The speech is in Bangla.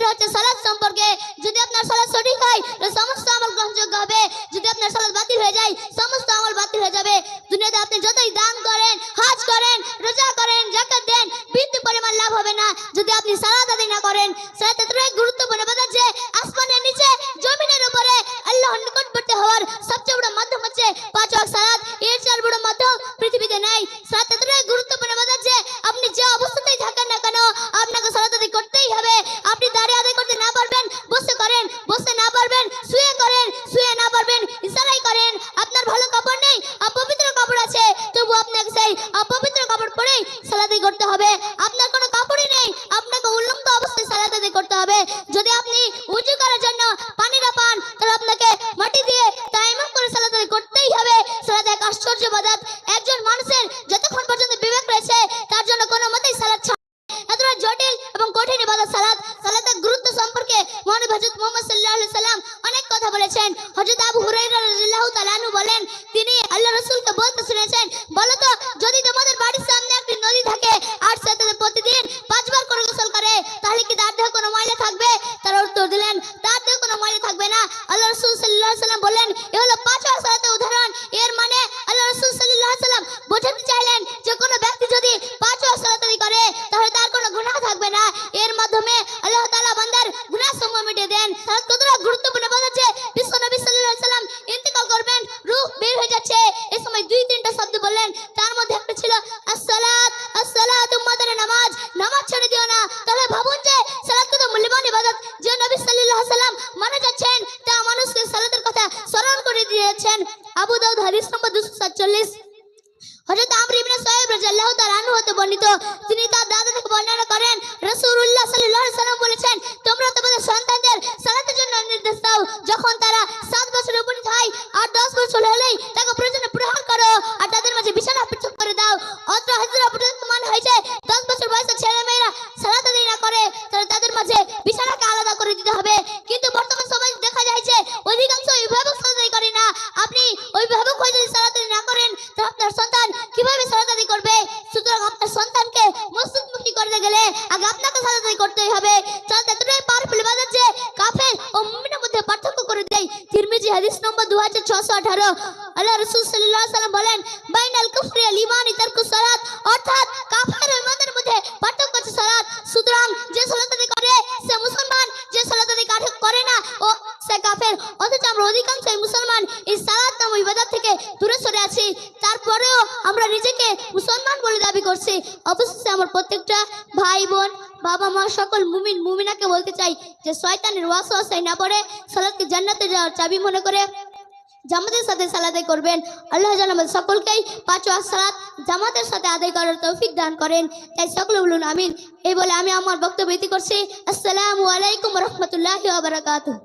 সেটা হচ্ছে সালাত সম্পর্কে। যদি আপনার সালাত সঠিক হয় সমস্ত আমল গ্রহণযোগ্য হবে, যদি আপনার সালাত বাতিল হয়ে যায় সমস্ত আমল বাতিল হয়ে যাবে। দুনিয়াতে আপনি যতই দান করেন, হজ করেন, রোজা করেন, যাকাত দেন, বিন্দু পরিমাণ লাভ হবে না যদি আপনি সালাত আদায় না করেন। সালাত এতটাই গুরুত্বপূর্ণ বাধা যে আসমানের নিচে জমিনের উপরে আল্লাহর নিকটবর্তী হওয়ার সবচেয়ে বড় মাধ্যম হচ্ছে 5 ওয়াক্ত সালাত। এর চেয়ে বড় মাধ্যম পৃথিবীতে নাই। সালাত এতটাই গুরুত্বপূর্ণ বাধা যে আপনি যে অবস্থাতেই থাকেন না কেন আপনাকে সালাত আদায় করতেই হবে। আপনি দাঁড়িয়ে আদায় করতে না পারবেন বসে করেন, বসে না পারবেন শুয়ে করেন, শুয়ে না পারবেন ইশারায় করেন। আপনার ভালো কাপড় নেই, অপবিত্র কাপড় আছে, তবু আপনাকে সেই অপবিত্র কাপড় পরেই সালাত আদায় করতে হবে। আপনার কোনো কাপড়ই নেই, আপনাকে উল্লঙ্গ অবস্থায় সালাত আদায় করতে হবে। যদি আপনি উযু করার জন্য পানি না পান তাহলে আপনাকে মাটি দিয়ে তায়াম্মুম করে সালাত আদায় করতেই হবে। সালাত এক আশ্চর্য ইবাদত। একজন মানুষের যতক্ষণ পর্যন্ত বিবেক রয়েছে তার জন্য কোনো মতেই সালাত এতটা জটিল এবং কঠিন ইবাদত সালাত। সালাতের গুরুত্ব সম্পর্কে মহানবী হযরত মুহাম্মদ সাল্লাল্লাহু আলাইহি সাল্লাম অনেক কথা বলেছেন। হযরত আবু হুরায়রা রাদিয়াল্লাহু তাআলা আনহু বলেন, তিনি আল্লাহর রাসূলকে বলতে শুনেছেন, বলো তো যদি তোমাদের বাড়ির সামনে একটি নদী থাকে আর সেটাতে প্রতিদিন 5 বার করে গোসল করে তাহলে কি তার দেহে কোনো ময়লা থাকবে? তারা উত্তর দিলেন, তার দেহে কোনো ময়লা থাকবে না। আল্লাহ রাসূল সাল্লাল্লাহু আলাইহি সাল্লাম বললেন, এ হলো 5 ওয়াক্ত সালাতের উদাহরণ। এর মানে আল্লাহ রাসূল সাল্লাল্লাহু আলাইহি সাল্লাম বোঝাতে চাইলেন যে কোনো ব্যক্তি যদি 5 ওয়াক্ত সালাত আদায় করে তাহলে তার কোনো গুনাহ থাকবে না। এর মাধ্যমে আল্লাহ তাআলা বান্দার গুনাহ সমূহ মিটিয়ে দেন। সালাত কতটা গুরুত্বপূর্ণ বলেছে। বিশ্ব নবী সাল্লাল্লাহু আলাইহি সাল্লাম ইন্তেকাল করবেন, রূহ বের হয়ে যাচ্ছে, এই সময় 2-3টা শব্দ বললেন। তার মধ্যে একটা ছিল আসসালাত, আসসালাত উম্মাতের নামাজ, নামাজ ছেড়ে দিও না। তাহলে ভাবুন যে সালাত কত মূল্যবান ইবাদত। যে নবী সাল্লাল্লাহু আলাইহি সাল্লাম মানে যাচ্ছেন তা মানুষকে সালাতের কথা স্মরণ করে দিয়েছেন। আবু দাউদ হাদিস নম্বর 247। হযরত আমর ইবনে সুহাইব রাদিয়াল্লাহু তাআলা আনহু হতে বর্ণিত, তিনি তার দাদা থেকে বর্ণনা করেন, রাসূলুল্লাহ সাল্লাল্লাহু আলাইহি সাল্লাম বলেছেন, তোমরা তোমাদের সন্তানদের সালাতের জন্য নির্দেশ দাও যখন তারা 7 বছর উপনীত হয় আর 10 বছর হলেই তাকে প্রয়োজনে প্রহার করো আর তাদের মাঝে বিছানা পৃথক করে দাও। অত্র হাদিসে প্রমাণ হয়েছে 10 বছর বয়সের ছেলেমেয়েরা সালাত আদায় না করে তাহলে তাদের মাঝে বিছানাকে আলাদা করে দিতে হবে। কিন্তু বর্তমান সমাজে দেখা যায় যে অধিকাংশ অভিভাবক সালাত আদায় করে না। আপনি অভিভাবক হয়ে যদি সালাত আদায় না করেন তাহলে আপনার সন্তান কিভাবে সালাত আদায় করবে? সুতরাং আপনার সন্তানকে মসজিদমুখী করতে গেলে আগে আপনাকে সালাত আদায় করতেই হবে। সালাত এতটাই পাওয়ারফুল ইবাদত যে কাফের ও মুমিনের মধ্যে পার্থক্য করে দেয়। তিরমিজি হাদিস নম্বর 2618। আল্লাহ রাসূল সাল্লাল্লাহু আলাইহি সাল্লাম বলেন, বাইনাল কুফরি ওয়াল ঈমানি তারকুস সালাত, অর্থাৎ কাফের ও মুমিনের মধ্যে পার্থক্য হচ্ছে সালাত। সুতরাং যে সালাত আদায় করে সে মুসলমান, যে সালাত আদায় করে না ও সে কাফের। অথচ আমরা অধিকাংশ মুসলমান এই সালাত নামক ইবাদত থেকে দূরে সরে আছি, তারপরেও আমরা নিজেকে মুসলমান বলে দাবি করছি। অবশ্যই আমার প্রত্যেকটা ভাই বোন, বাবা মা, সকল মুমিন মুমিনাকে বলতে চাই যে শয়তানের ওয়াসওয়াসায় না পড়ে সালাতকে জান্নাতে যাওয়ার চাবি মনে করে জামাতের সাথে সালাত আদায় করবেন। আল্লাহ যেন আমাদের সকলকেই 5 ওয়াক্ত সালাত জামাতের সাথে আদায় করার তৌফিক দান করেন। তাই সকলে বলুন আমিন। এই বলে আমি আমার বক্তব্য ইতি করছি। আসসালামু আলাইকুম ওয়া রাহমাতুল্লাহি ওয়া বারাকাতুহু।